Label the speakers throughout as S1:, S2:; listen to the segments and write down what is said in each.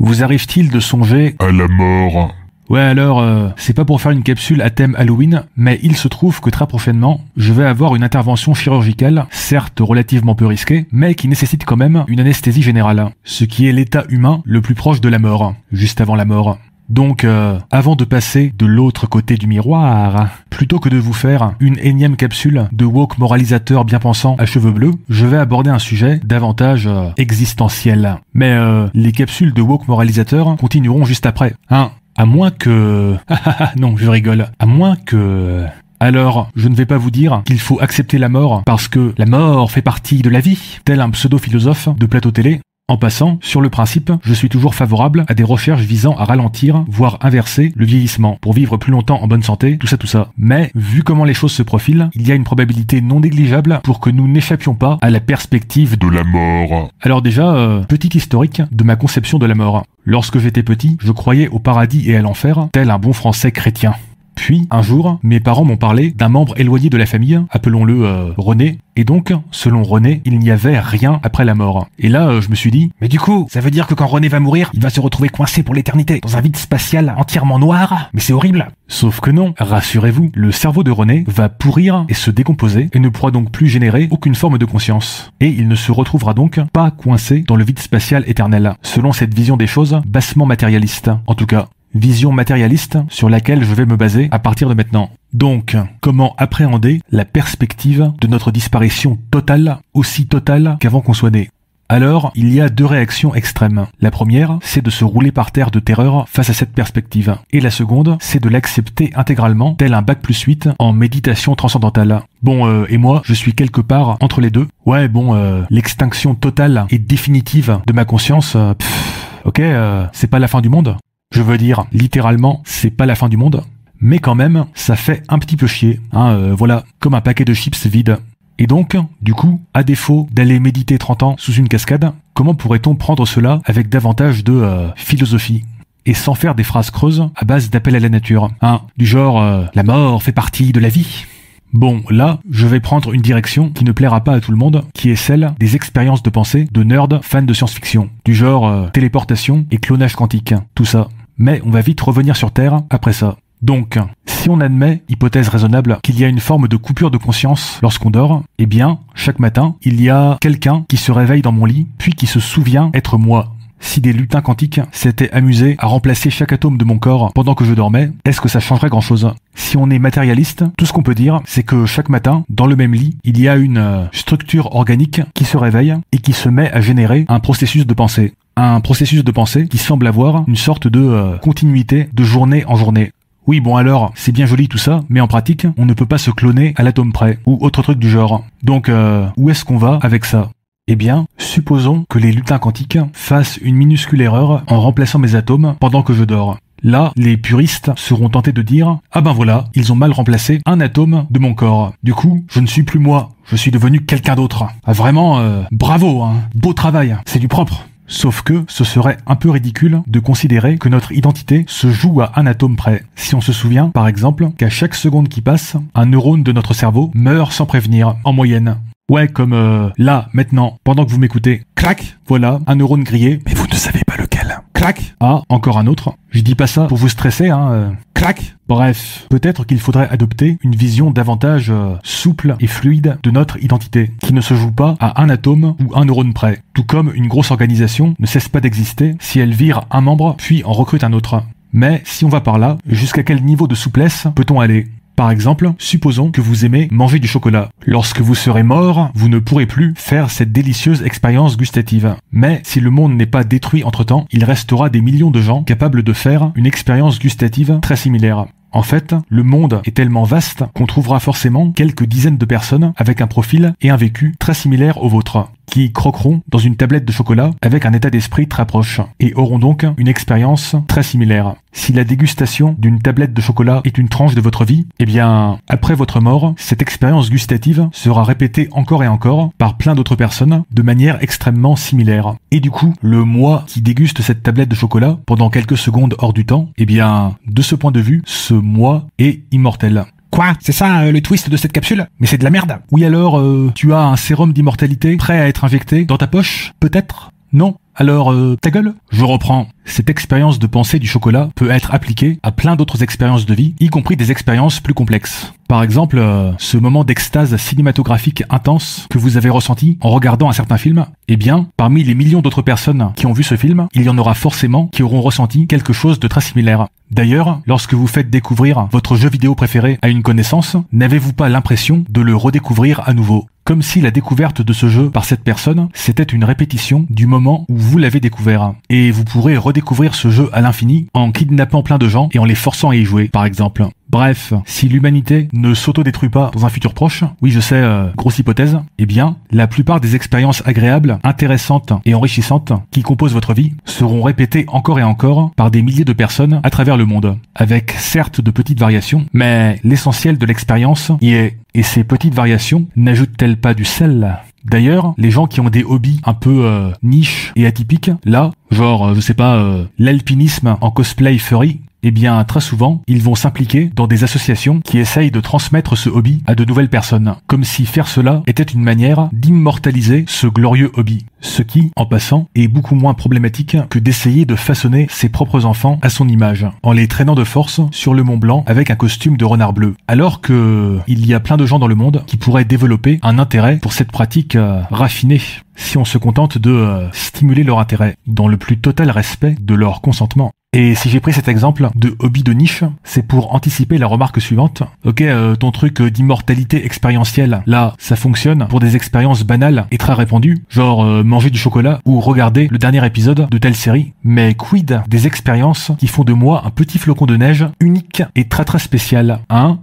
S1: Vous arrive-t-il de songer
S2: à la mort?
S1: Ouais alors, c'est pas pour faire une capsule à thème Halloween, mais il se trouve que très prochainement, je vais avoir une intervention chirurgicale, certes relativement peu risquée, mais qui nécessite quand même une anesthésie générale, ce qui est l'état humain le plus proche de la mort, juste avant la mort. Donc, avant de passer de l'autre côté du miroir, plutôt que de vous faire une énième capsule de woke moralisateur bien pensant à cheveux bleus, je vais aborder un sujet davantage existentiel. Mais les capsules de woke moralisateur continueront juste après, hein. À moins que... non, je rigole. À moins que... Alors, je ne vais pas vous dire qu'il faut accepter la mort parce que la mort fait partie de la vie, tel un pseudo-philosophe de plateau télé. En passant, sur le principe, je suis toujours favorable à des recherches visant à ralentir, voire inverser le vieillissement, pour vivre plus longtemps en bonne santé, tout ça. Mais, vu comment les choses se profilent, il y a une probabilité non négligeable pour que nous n'échappions pas à la perspective
S2: de la mort.
S1: Alors déjà, petit historique de ma conception de la mort. Lorsque j'étais petit, je croyais au paradis et à l'enfer, tel un bon français chrétien. Puis, un jour, mes parents m'ont parlé d'un membre éloigné de la famille, appelons-le René, et donc, selon René, il n'y avait rien après la mort. Et là, je me suis dit, mais du coup, ça veut dire que quand René va mourir, il va se retrouver coincé pour l'éternité, dans un vide spatial entièrement noir? Mais c'est horrible! Sauf que non, rassurez-vous, le cerveau de René va pourrir et se décomposer, et ne pourra donc plus générer aucune forme de conscience. Et il ne se retrouvera donc pas coincé dans le vide spatial éternel, selon cette vision des choses bassement matérialiste, en tout cas. Vision matérialiste sur laquelle je vais me baser à partir de maintenant. Donc, comment appréhender la perspective de notre disparition totale, aussi totale qu'avant qu'on soit né? Alors, il y a deux réactions extrêmes. La première, c'est de se rouler par terre de terreur face à cette perspective. Et la seconde, c'est de l'accepter intégralement, tel un bac+8 en méditation transcendantale. Bon, et moi, je suis quelque part entre les deux. Ouais, bon, l'extinction totale et définitive de ma conscience, ok, c'est pas la fin du monde. Je veux dire, littéralement, c'est pas la fin du monde, mais quand même, ça fait un petit peu chier, hein, voilà, comme un paquet de chips vide. Et donc, du coup, à défaut d'aller méditer 30 ans sous une cascade, comment pourrait-on prendre cela avec davantage de philosophie? Et sans faire des phrases creuses à base d'appel à la nature, hein, du genre la mort fait partie de la vie. Bon, là, je vais prendre une direction qui ne plaira pas à tout le monde, qui est celle des expériences de pensée de nerds fans de science-fiction, du genre téléportation et clonage quantique, tout ça. Mais on va vite revenir sur Terre après ça. Donc, si on admet, hypothèse raisonnable, qu'il y a une forme de coupure de conscience lorsqu'on dort, eh bien, chaque matin, il y a quelqu'un qui se réveille dans mon lit, puis qui se souvient être moi. Si des lutins quantiques s'étaient amusés à remplacer chaque atome de mon corps pendant que je dormais, est-ce que ça changerait grand-chose? Si on est matérialiste, tout ce qu'on peut dire, c'est que chaque matin, dans le même lit, il y a une structure organique qui se réveille et qui se met à générer un processus de pensée. Un processus de pensée qui semble avoir une sorte de continuité de journée en journée. Oui, bon alors, c'est bien joli tout ça, mais en pratique, on ne peut pas se cloner à l'atome près, ou autre truc du genre. Donc, où est-ce qu'on va avec ça? Eh bien, supposons que les lutins quantiques fassent une minuscule erreur en remplaçant mes atomes pendant que je dors. Là, les puristes seront tentés de dire « Ah ben voilà, ils ont mal remplacé un atome de mon corps. Du coup, je ne suis plus moi, je suis devenu quelqu'un d'autre. Ah, vraiment, bravo, hein, beau travail, c'est du propre. » Sauf que ce serait un peu ridicule de considérer que notre identité se joue à un atome près. Si on se souvient, par exemple, qu'à chaque seconde qui passe, un neurone de notre cerveau meurt sans prévenir, en moyenne. Ouais, comme là, maintenant, pendant que vous m'écoutez. Crac, voilà, un neurone grillé, mais vous ne savez pas lequel. Crac, ah, encore un autre. Je dis pas ça pour vous stresser, hein. Crac. Bref, peut-être qu'il faudrait adopter une vision davantage souple et fluide de notre identité, qui ne se joue pas à un atome ou un neurone près. Tout comme une grosse organisation ne cesse pas d'exister si elle vire un membre puis en recrute un autre. Mais si on va par là, jusqu'à quel niveau de souplesse peut-on aller ? Par exemple, supposons que vous aimez manger du chocolat. Lorsque vous serez mort, vous ne pourrez plus faire cette délicieuse expérience gustative. Mais si le monde n'est pas détruit entre-temps, il restera des millions de gens capables de faire une expérience gustative très similaire. En fait, le monde est tellement vaste qu'on trouvera forcément quelques dizaines de personnes avec un profil et un vécu très similaires au vôtre, qui croqueront dans une tablette de chocolat avec un état d'esprit très proche, et auront donc une expérience très similaire. Si la dégustation d'une tablette de chocolat est une tranche de votre vie, eh bien, après votre mort, cette expérience gustative sera répétée encore et encore par plein d'autres personnes de manière extrêmement similaire. Et du coup, le moi qui déguste cette tablette de chocolat pendant quelques secondes hors du temps, eh bien, de ce point de vue, ce moi est immortel. Quoi? C'est ça le twist de cette capsule? Mais c'est de la merde. Oui alors, tu as un sérum d'immortalité prêt à être injecté dans ta poche? Peut-être? Non? Alors, ta gueule? Je reprends. Cette expérience de pensée du chocolat peut être appliquée à plein d'autres expériences de vie, y compris des expériences plus complexes. Par exemple, ce moment d'extase cinématographique intense que vous avez ressenti en regardant un certain film, eh bien, parmi les millions d'autres personnes qui ont vu ce film, il y en aura forcément qui auront ressenti quelque chose de très similaire. D'ailleurs, lorsque vous faites découvrir votre jeu vidéo préféré à une connaissance, n'avez-vous pas l'impression de le redécouvrir à nouveau? Comme si la découverte de ce jeu par cette personne, c'était une répétition du moment où vous l'avez découvert. Et vous pourrez redécouvrir ce jeu à l'infini en kidnappant plein de gens et en les forçant à y jouer, par exemple. Bref, si l'humanité ne s'auto-détruit pas dans un futur proche, oui je sais, grosse hypothèse, eh bien, la plupart des expériences agréables, intéressantes et enrichissantes qui composent votre vie seront répétées encore et encore par des milliers de personnes à travers le monde, avec certes de petites variations, mais l'essentiel de l'expérience y est. Et ces petites variations n'ajoutent-elles pas du sel ? D'ailleurs, les gens qui ont des hobbies un peu niches et atypiques, là, genre, je sais pas, l'alpinisme en cosplay furry, eh bien, très souvent, ils vont s'impliquer dans des associations qui essayent de transmettre ce hobby à de nouvelles personnes, comme si faire cela était une manière d'immortaliser ce glorieux hobby. Ce qui, en passant, est beaucoup moins problématique que d'essayer de façonner ses propres enfants à son image, en les traînant de force sur le Mont Blanc avec un costume de renard bleu. Alors que il y a plein de gens dans le monde qui pourraient développer un intérêt pour cette pratique raffinée, si on se contente de stimuler leur intérêt, dans le plus total respect de leur consentement. Et si j'ai pris cet exemple de hobby de niche, c'est pour anticiper la remarque suivante. Ok, ton truc d'immortalité expérientielle, là, ça fonctionne pour des expériences banales et très répandues, genre manger du chocolat ou regarder le dernier épisode de telle série. Mais quid des expériences qui font de moi un petit flocon de neige unique et très très spécial, hein?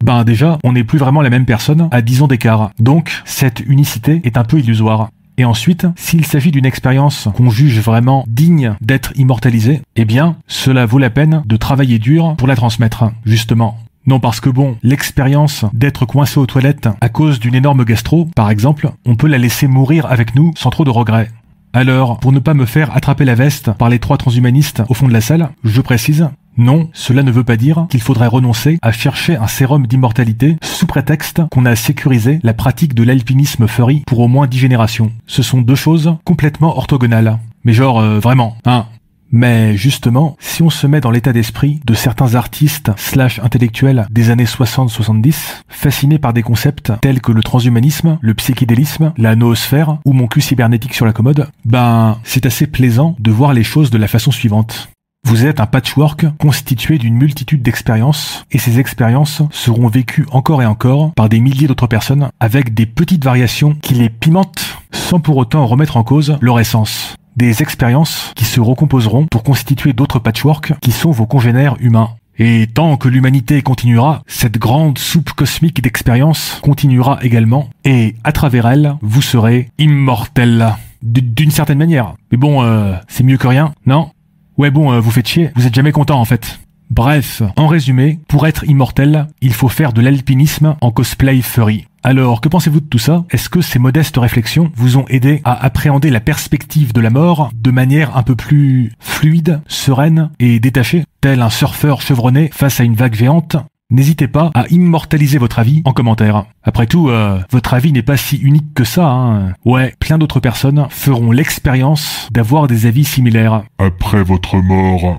S1: Ben déjà, on n'est plus vraiment la même personne à 10 ans d'écart. Donc, cette unicité est un peu illusoire. Et ensuite, s'il s'agit d'une expérience qu'on juge vraiment digne d'être immortalisée, eh bien, cela vaut la peine de travailler dur pour la transmettre, justement. Non parce que bon, l'expérience d'être coincé aux toilettes à cause d'une énorme gastro, par exemple, on peut la laisser mourir avec nous sans trop de regrets. Alors, pour ne pas me faire attraper la veste par les 3 transhumanistes au fond de la salle, je précise, non, cela ne veut pas dire qu'il faudrait renoncer à chercher un sérum d'immortalité sous prétexte qu'on a sécurisé la pratique de l'alpinisme furry pour au moins 10 générations. Ce sont deux choses complètement orthogonales. Mais genre, vraiment, hein. Mais justement, si on se met dans l'état d'esprit de certains artistes / intellectuels des années 60-70, fascinés par des concepts tels que le transhumanisme, le psychédélisme, la noosphère ou mon cul cybernétique sur la commode, ben, c'est assez plaisant de voir les choses de la façon suivante. Vous êtes un patchwork constitué d'une multitude d'expériences, et ces expériences seront vécues encore et encore par des milliers d'autres personnes avec des petites variations qui les pimentent sans pour autant remettre en cause leur essence. Des expériences qui se recomposeront pour constituer d'autres patchworks qui sont vos congénères humains. Et tant que l'humanité continuera, cette grande soupe cosmique d'expériences continuera également, et à travers elle, vous serez immortel. D'une certaine manière. Mais bon, c'est mieux que rien, non ? Ouais bon, vous faites chier, vous êtes jamais content en fait. Bref, en résumé, pour être immortel, il faut faire de l'alpinisme en cosplay furry. Alors, que pensez-vous de tout ça? Est-ce que ces modestes réflexions vous ont aidé à appréhender la perspective de la mort de manière un peu plus fluide, sereine et détachée, tel un surfeur chevronné face à une vague géante? N'hésitez pas à immortaliser votre avis en commentaire. Après tout, votre avis n'est pas si unique que ça, hein. Ouais, plein d'autres personnes feront l'expérience d'avoir des avis similaires.
S2: Après votre mort.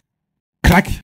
S1: Clac!